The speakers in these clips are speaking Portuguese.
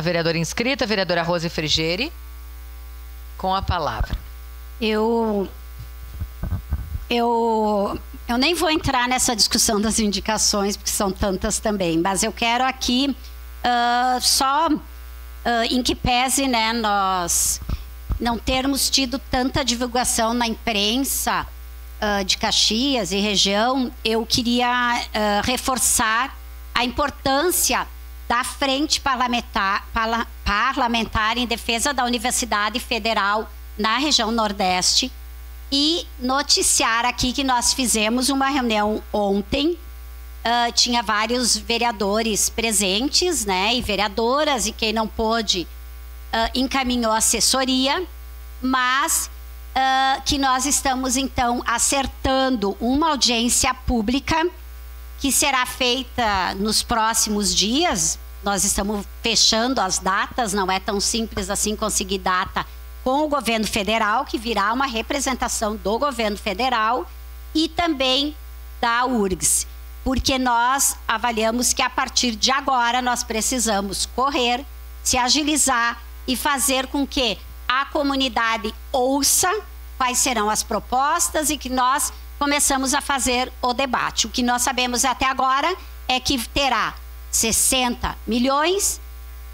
vereadora inscrita, a vereadora Rose Frigeri, com a palavra. Eu nem vou entrar nessa discussão das indicações, porque são tantas também, mas eu quero aqui em que pese, né, nós não termos tido tanta divulgação na imprensa de Caxias e região, eu queria reforçar a importância da Frente Parlamentar em Defesa da Universidade Federal na região Nordeste e noticiar aqui que nós fizemos uma reunião ontem, tinha vários vereadores presentes, né, e vereadoras, e quem não pôde encaminhou assessoria, mas que nós estamos então acertando uma audiência pública que será feita nos próximos dias. Nós estamos fechando as datas, não é tão simples assim conseguir data com o governo federal, que virá uma representação do governo federal e também da URGS, porque nós avaliamos que a partir de agora nós precisamos correr, se agilizar e fazer com que a comunidade ouça quais serão as propostas e que nós começamos a fazer o debate. O que nós sabemos até agora é que terá 60 milhões,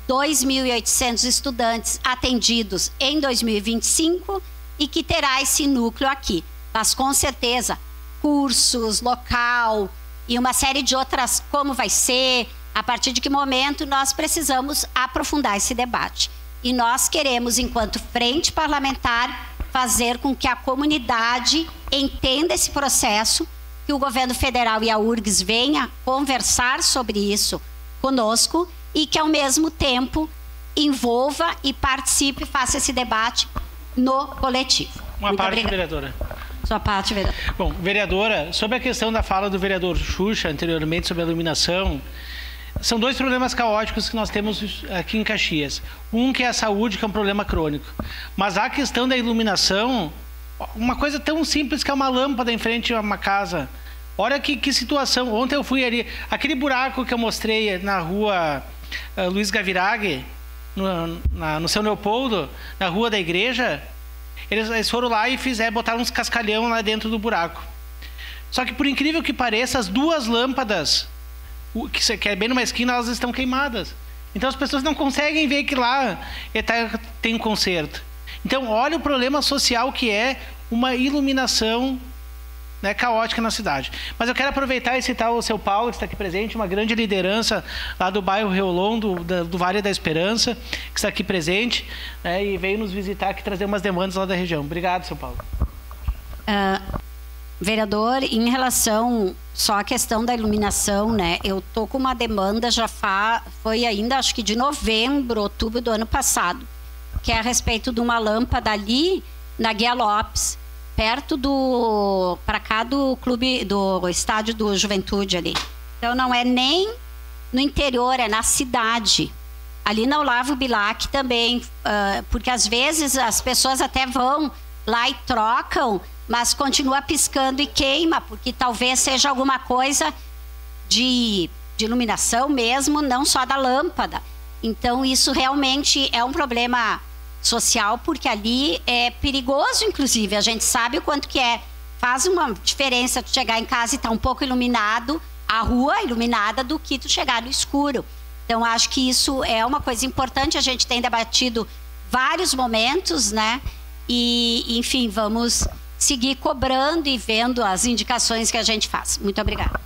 2.800 estudantes atendidos em 2025 e que terá esse núcleo aqui. Mas com certeza, cursos, local e uma série de outras, como vai ser, a partir de que momento nós precisamos aprofundar esse debate. E nós queremos, enquanto frente parlamentar, fazer com que a comunidade entenda esse processo, que o governo federal e a URGS venha conversar sobre isso conosco e que, ao mesmo tempo, envolva e participe, faça esse debate no coletivo. Uma parte, vereadora. Sua parte, vereadora. Bom, vereadora, sobre a questão da fala do vereador Xuxa anteriormente sobre a iluminação, são dois problemas caóticos que nós temos aqui em Caxias. Um que é a saúde, que é um problema crônico. Mas a questão da iluminação, uma coisa tão simples que é uma lâmpada em frente a uma casa. Olha que situação. Ontem eu fui ali, aquele buraco que eu mostrei na rua Luiz Gaviraghi, no São Leopoldo, na rua da igreja, eles foram lá e botaram uns cascalhão lá dentro do buraco. Só que, por incrível que pareça, as duas lâmpadas, que é bem numa esquina, elas estão queimadas. Então as pessoas não conseguem ver que lá tem um conserto. Então olha o problema social que é uma iluminação, né, caótica na cidade. Mas eu quero aproveitar e citar o seu Paulo, que está aqui presente, uma grande liderança lá do bairro Reolon, do Vale da Esperança, que está aqui presente, né, e veio nos visitar aqui, trazer umas demandas lá da região. Obrigado, seu Paulo. Vereador, em relação só à questão da iluminação, né? Eu tô com uma demanda foi ainda, acho que de novembro, outubro do ano passado, que é a respeito de uma lâmpada ali na Guia Lopes, perto para cá do clube, do estádio do Juventude ali. Então não é nem no interior, é na cidade. Ali na Olavo Bilac também, porque às vezes as pessoas até vão lá e trocam, mas continua piscando e queima, porque talvez seja alguma coisa de iluminação mesmo, não só da lâmpada. Então isso realmente é um problema social, porque ali é perigoso, inclusive. A gente sabe o quanto que faz uma diferença tu chegar em casa e estar um pouco iluminado, a rua iluminada, do que tu chegar no escuro. Então acho que isso é uma coisa importante, a gente tem debatido vários momentos, né? E, enfim, vamos seguir cobrando e vendo as indicações que a gente faz. Muito obrigada.